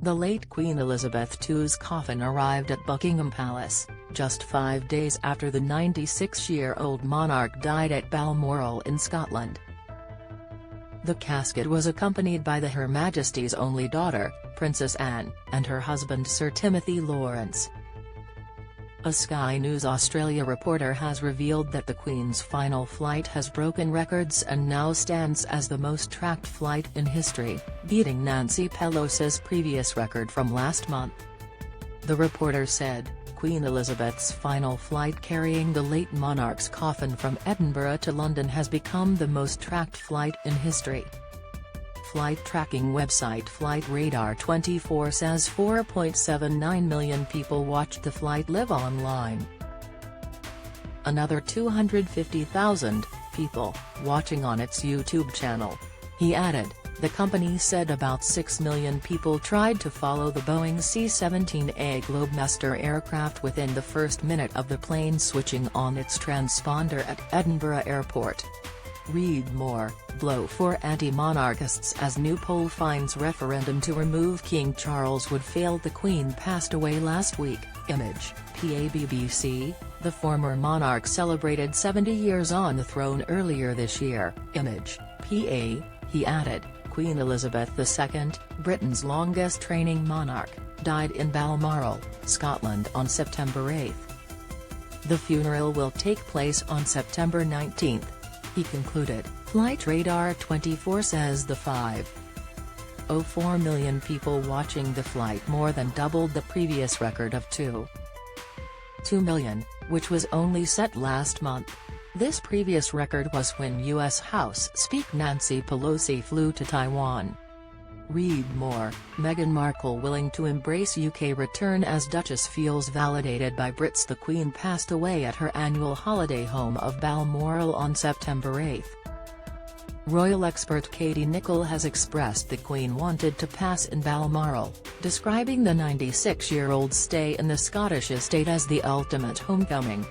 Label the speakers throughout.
Speaker 1: The late Queen Elizabeth II's coffin arrived at Buckingham Palace, just 5 days after the 96-year-old monarch died at Balmoral in Scotland. The casket was accompanied by Her Majesty's only daughter, Princess Anne, and her husband Sir Timothy Laurence. A Sky News Australia reporter has revealed that the Queen's final flight has broken records and now stands as the most tracked flight in history, beating Nancy Pelosi's previous record from last month. The reporter said, Queen Elizabeth's final flight carrying the late monarch's coffin from Edinburgh to London has become the most tracked flight in history. Flight tracking website Flightradar24 says 4.79 million people watched the flight live online. Another 250,000 people watching on its YouTube channel. He added, the company said about 6 million people tried to follow the Boeing C-17A Globemaster aircraft within the first minute of the plane switching on its transponder at Edinburgh Airport. Read more, blow for anti-monarchists as new poll finds referendum to remove King Charles would fail. The Queen passed away last week. Image, PA-BBC. The former monarch celebrated 70 years on the throne earlier this year. Image, PA. He added, Queen Elizabeth II, Britain's longest reigning monarch, died in Balmoral, Scotland on September 8. The funeral will take place on September 19. He concluded. Flightradar24 says the 5.04 million people watching the flight more than doubled the previous record of 2 million, which was only set last month. This previous record was when U.S. House Speaker Nancy Pelosi flew to Taiwan. Read more, Meghan Markle willing to embrace UK return as Duchess feels validated by Brits. The Queen passed away at her annual holiday home of Balmoral on September 8. Royal expert Katie Nicholl has expressed the Queen wanted to pass in Balmoral, describing the 96-year-old's stay in the Scottish estate as the ultimate homecoming.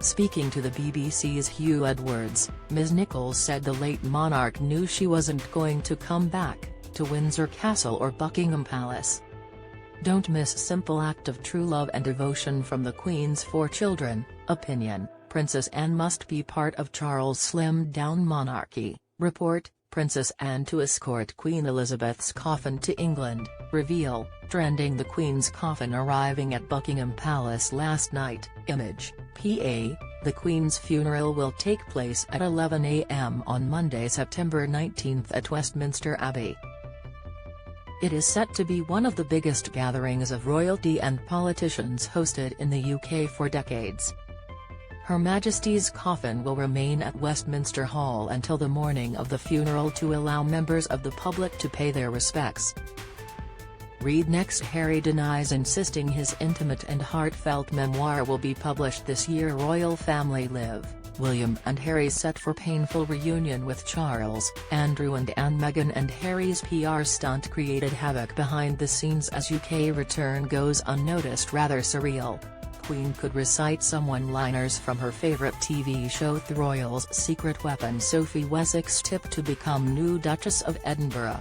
Speaker 1: Speaking to the BBC's Hugh Edwards, Ms Nicholl said the late monarch knew she wasn't going to come back to Windsor Castle or Buckingham Palace. Don't miss simple act of true love and devotion from the Queen's 4 children. Opinion, Princess Anne must be part of Charles' slimmed-down monarchy. Report, Princess Anne to escort Queen Elizabeth's coffin to England. Reveal, trending the Queen's coffin arriving at Buckingham Palace last night. Image, PA. The Queen's funeral will take place at 11 a.m. on Monday, September 19 at Westminster Abbey. It is set to be one of the biggest gatherings of royalty and politicians hosted in the UK for decades. Her Majesty's coffin will remain at Westminster Hall until the morning of the funeral to allow members of the public to pay their respects. Read next. Harry denies insisting his intimate and heartfelt memoir will be published this year. Royal family live. William and Harry set for painful reunion with Charles. Andrew and Anne. Meghan and Harry's PR stunt created havoc behind the scenes as UK return goes unnoticed. Rather surreal. Queen could recite some one-liners from her favourite TV show. The Royals' secret weapon. Sophie Wessex tipped to become new Duchess of Edinburgh.